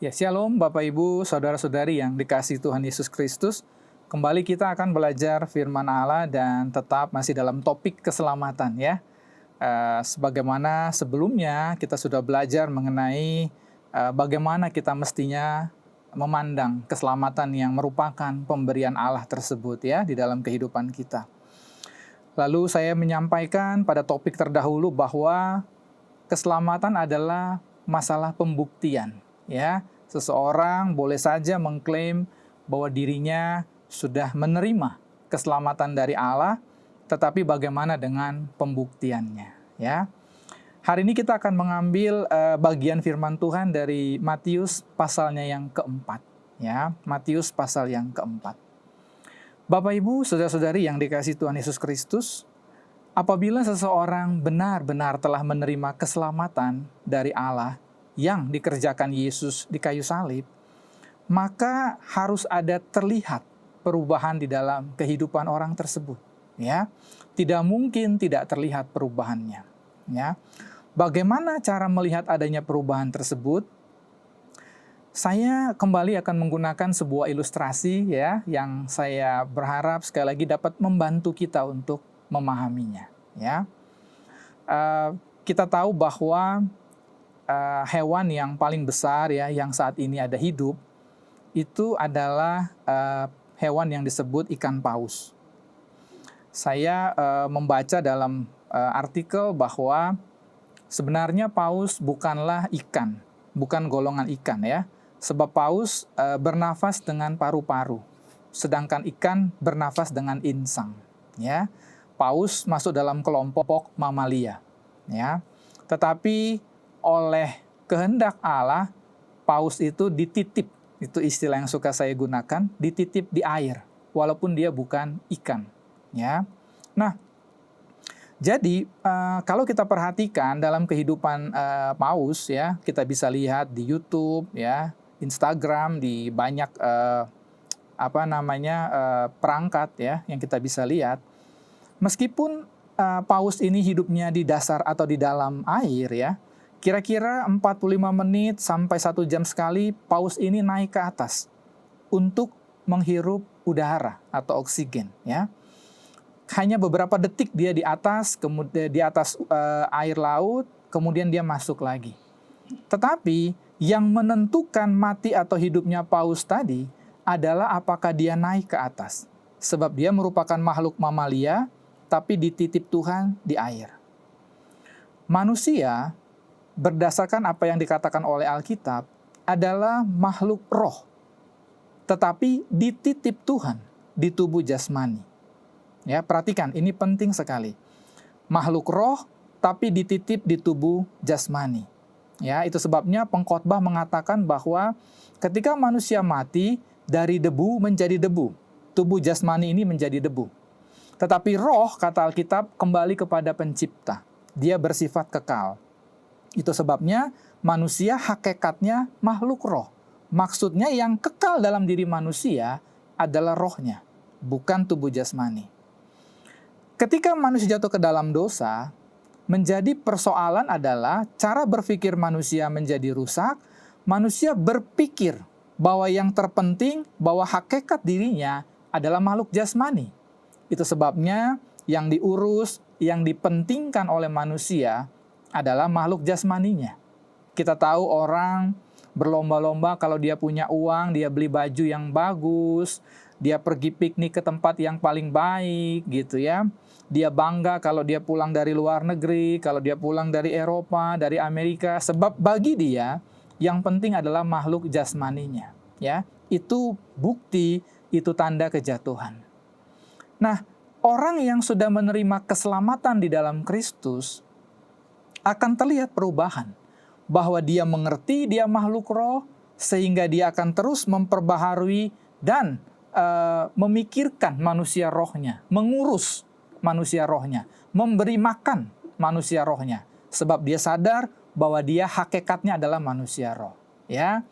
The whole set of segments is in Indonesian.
Ya, Shalom Bapak Ibu, Saudara-saudari yang dikasihi Tuhan Yesus Kristus. Kembali kita akan belajar firman Allah dan tetap masih dalam topik keselamatan ya. Sebagaimana sebelumnya kita sudah belajar mengenai bagaimana kita mestinya memandang keselamatan yang merupakan pemberian Allah tersebut ya di dalam kehidupan kita. Lalu saya menyampaikan pada topik terdahulu bahwa keselamatan adalah masalah pembuktian ya. Seseorang boleh saja mengklaim bahwa dirinya sudah menerima keselamatan dari Allah, tetapi bagaimana dengan pembuktiannya ya. Hari ini kita akan mengambil bagian firman Tuhan dari Matius pasalnya yang keempat ya. Matius pasal yang keempat. Bapak Ibu, saudara-saudari yang dikasihi Tuhan Yesus Kristus, apabila seseorang benar-benar telah menerima keselamatan dari Allah yang dikerjakan Yesus di kayu salib, maka harus ada terlihat perubahan di dalam kehidupan orang tersebut ya. Tidak mungkin tidak terlihat perubahannya ya. Bagaimana cara melihat adanya perubahan tersebut? Saya kembali akan menggunakan sebuah ilustrasi ya, yang saya berharap sekali lagi dapat membantu kita untuk memahaminya ya. Kita tahu bahwa hewan yang paling besar ya, yang saat ini ada hidup, itu adalah hewan yang disebut ikan paus. Saya membaca dalam artikel bahwa sebenarnya paus bukanlah ikan, bukan golongan ikan ya. Sebab paus bernafas dengan paru-paru, sedangkan ikan bernafas dengan insang ya. Paus masuk dalam kelompok mamalia ya. Tetapi oleh kehendak Allah, paus itu dititip, itu istilah yang suka saya gunakan, dititip di air, walaupun dia bukan ikan, ya. Nah, jadi kalau kita perhatikan dalam kehidupan paus, ya, kita bisa lihat di YouTube, ya, Instagram, di banyak perangkat, ya, yang kita bisa lihat. Meskipun paus ini hidupnya di dasar atau di dalam air, ya. Kira-kira 45 menit sampai 1 jam sekali paus ini naik ke atas untuk menghirup udara atau oksigen ya. Hanya beberapa detik dia di atas, kemudian di atas air laut, kemudian dia masuk lagi. Tetapi yang menentukan mati atau hidupnya paus tadi adalah apakah dia naik ke atas. Sebab dia merupakan makhluk mamalia tapi dititip Tuhan di air. Manusia berdasarkan apa yang dikatakan oleh Alkitab, adalah makhluk roh, tetapi dititip Tuhan di tubuh jasmani. Ya, perhatikan, ini penting sekali. Makhluk roh, tapi dititip di tubuh jasmani. Ya, itu sebabnya pengkhotbah mengatakan bahwa ketika manusia mati, dari debu menjadi debu. Tubuh jasmani ini menjadi debu. Tetapi roh, kata Alkitab, kembali kepada pencipta. Dia bersifat kekal. Itu sebabnya manusia hakikatnya makhluk roh. Maksudnya yang kekal dalam diri manusia adalah rohnya, bukan tubuh jasmani. Ketika manusia jatuh ke dalam dosa, menjadi persoalan adalah cara berpikir manusia menjadi rusak. Manusia berpikir bahwa yang terpenting, bahwa hakikat dirinya adalah makhluk jasmani. Itu sebabnya yang diurus, yang dipentingkan oleh manusia adalah makhluk jasmaninya. Kita tahu orang berlomba-lomba kalau dia punya uang, dia beli baju yang bagus, dia pergi piknik ke tempat yang paling baik gitu ya. Dia bangga kalau dia pulang dari luar negeri, kalau dia pulang dari Eropa, dari Amerika, sebab bagi dia yang penting adalah makhluk jasmaninya, ya. Itu bukti, itu tanda kejatuhan. Nah, orang yang sudah menerima keselamatan di dalam Kristus akan terlihat perubahan, bahwa dia mengerti dia makhluk roh, sehingga dia akan terus memperbaharui dan memikirkan manusia rohnya, mengurus manusia rohnya, memberi makan manusia rohnya, sebab dia sadar bahwa dia hakikatnya adalah manusia roh. Ya,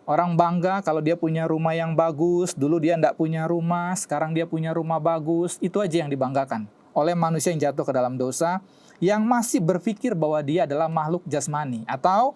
orang bangga kalau dia punya rumah yang bagus, dulu dia tidak punya rumah, sekarang dia punya rumah bagus, itu aja yang dibanggakan oleh manusia yang jatuh ke dalam dosa, yang masih berpikir bahwa dia adalah makhluk jasmani, atau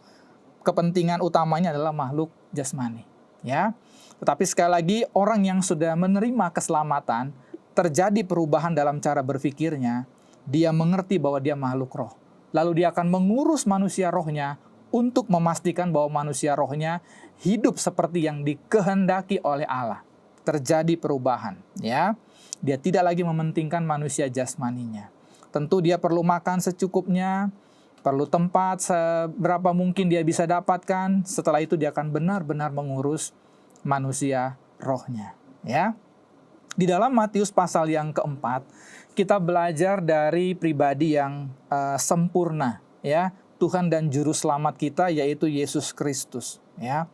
kepentingan utamanya adalah makhluk jasmani, ya. Tetapi sekali lagi, orang yang sudah menerima keselamatan, terjadi perubahan dalam cara berpikirnya, dia mengerti bahwa dia makhluk roh. Lalu dia akan mengurus manusia rohnya untuk memastikan bahwa manusia rohnya hidup seperti yang dikehendaki oleh Allah. Terjadi perubahan, ya. Dia tidak lagi mementingkan manusia jasmaninya. Tentu dia perlu makan secukupnya, perlu tempat seberapa mungkin dia bisa dapatkan. Setelah itu dia akan benar-benar mengurus manusia rohnya, ya. Di dalam Matius pasal yang keempat, kita belajar dari pribadi yang sempurna, ya, Tuhan dan juru selamat kita, yaitu Yesus Kristus, ya.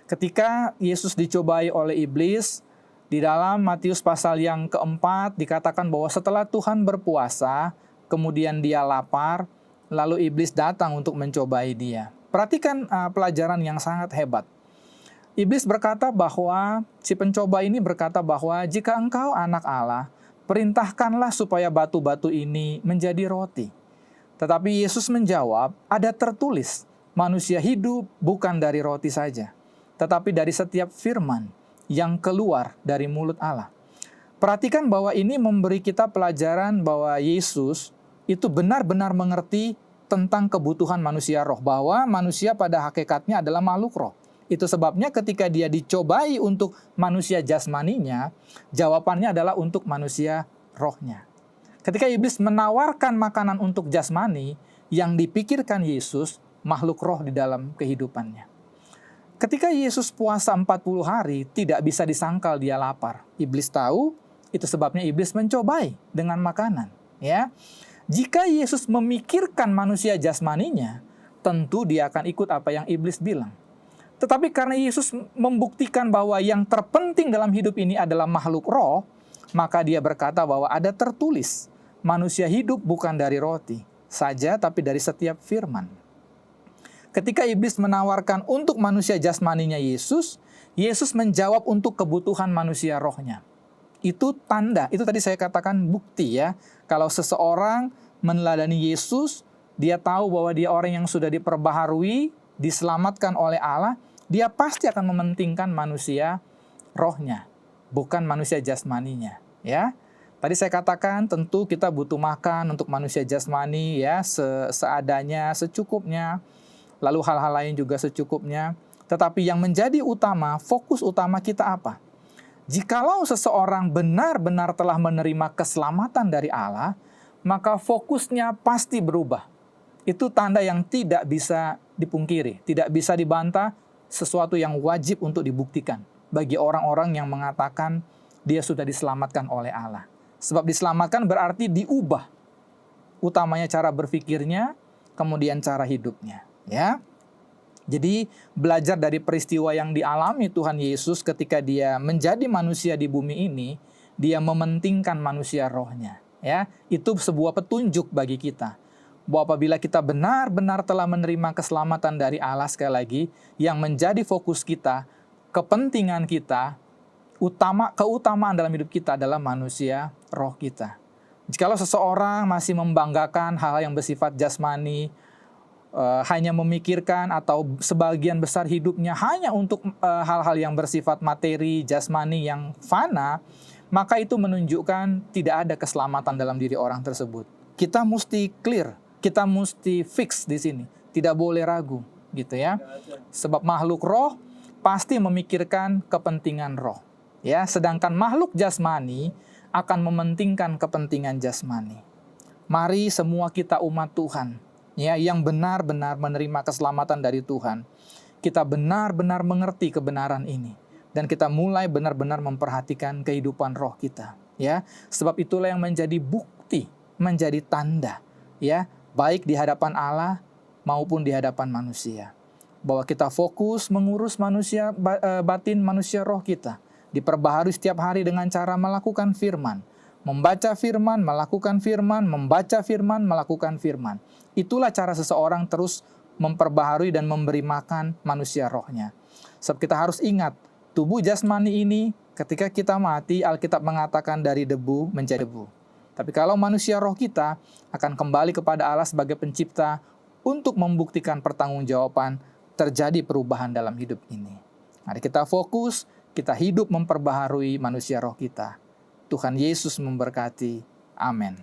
Ketika Yesus dicobai oleh iblis, di dalam Matius pasal yang keempat dikatakan bahwa setelah Tuhan berpuasa, kemudian dia lapar, lalu iblis datang untuk mencobai dia. Perhatikan pelajaran yang sangat hebat. Iblis berkata bahwa, si pencoba ini berkata bahwa jika engkau anak Allah, perintahkanlah supaya batu-batu ini menjadi roti. Tetapi Yesus menjawab, ada tertulis, manusia hidup bukan dari roti saja, tetapi dari setiap firman yang keluar dari mulut Allah. Perhatikan bahwa ini memberi kita pelajaran bahwa Yesus itu benar-benar mengerti tentang kebutuhan manusia roh, bahwa manusia pada hakikatnya adalah makhluk roh. Itu sebabnya ketika dia dicobai untuk manusia jasmaninya, jawabannya adalah untuk manusia rohnya. Ketika iblis menawarkan makanan untuk jasmani, yang dipikirkan Yesus, makhluk roh di dalam kehidupannya. Ketika Yesus puasa 40 hari, tidak bisa disangkal dia lapar. Iblis tahu, itu sebabnya iblis mencobai dengan makanan. Ya, jika Yesus memikirkan manusia jasmaninya, tentu dia akan ikut apa yang iblis bilang. Tetapi karena Yesus membuktikan bahwa yang terpenting dalam hidup ini adalah makhluk roh, maka dia berkata bahwa ada tertulis, manusia hidup bukan dari roti saja, tapi dari setiap firman. Ketika iblis menawarkan untuk manusia jasmaninya Yesus, Yesus menjawab untuk kebutuhan manusia rohnya. Itu tanda, itu tadi saya katakan bukti, ya. Kalau seseorang meneladani Yesus, dia tahu bahwa dia orang yang sudah diperbaharui, diselamatkan oleh Allah, dia pasti akan mementingkan manusia rohnya, bukan manusia jasmaninya, ya. Tadi saya katakan tentu kita butuh makan untuk manusia jasmani, ya, seadanya, secukupnya. Lalu hal-hal lain juga secukupnya. Tetapi yang menjadi utama, fokus utama kita apa? Jikalau seseorang benar-benar telah menerima keselamatan dari Allah, maka fokusnya pasti berubah. Itu tanda yang tidak bisa dipungkiri, tidak bisa dibantah, sesuatu yang wajib untuk dibuktikan bagi orang-orang yang mengatakan dia sudah diselamatkan oleh Allah. Sebab diselamatkan berarti diubah. Utamanya cara berpikirnya, kemudian cara hidupnya, ya. Jadi belajar dari peristiwa yang dialami Tuhan Yesus ketika dia menjadi manusia di bumi ini, dia mementingkan manusia rohnya, ya. Itu sebuah petunjuk bagi kita bahwa apabila kita benar-benar telah menerima keselamatan dari Allah, sekali lagi, yang menjadi fokus kita, kepentingan kita, keutamaan dalam hidup kita adalah manusia roh kita. Jikalau seseorang masih membanggakan hal-hal yang bersifat jasmani, hanya memikirkan atau sebagian besar hidupnya hanya untuk hal-hal yang bersifat materi, jasmani yang fana, maka itu menunjukkan tidak ada keselamatan dalam diri orang tersebut. Kita mesti clear, kita mesti fix di sini, tidak boleh ragu, gitu ya. Sebab makhluk roh pasti memikirkan kepentingan roh, ya. Sedangkan makhluk jasmani akan mementingkan kepentingan jasmani. Mari semua kita umat Tuhan, ya, yang benar-benar menerima keselamatan dari Tuhan, kita benar-benar mengerti kebenaran ini dan kita mulai benar-benar memperhatikan kehidupan roh kita, ya. Sebab itulah yang menjadi bukti, menjadi tanda, ya, baik di hadapan Allah maupun di hadapan manusia, bahwa kita fokus mengurus manusia batin, manusia roh kita diperbaharui setiap hari dengan cara melakukan firman, membaca firman, melakukan firman, membaca firman, melakukan firman. Itulah cara seseorang terus memperbaharui dan memberi makan manusia rohnya. Sebab kita harus ingat, tubuh jasmani ini ketika kita mati, Alkitab mengatakan dari debu menjadi debu. Tapi kalau manusia roh kita akan kembali kepada Allah sebagai pencipta untuk membuktikan pertanggungjawaban terjadi perubahan dalam hidup ini. Mari kita fokus, kita hidup memperbaharui manusia roh kita. Tuhan Yesus memberkati. Amin.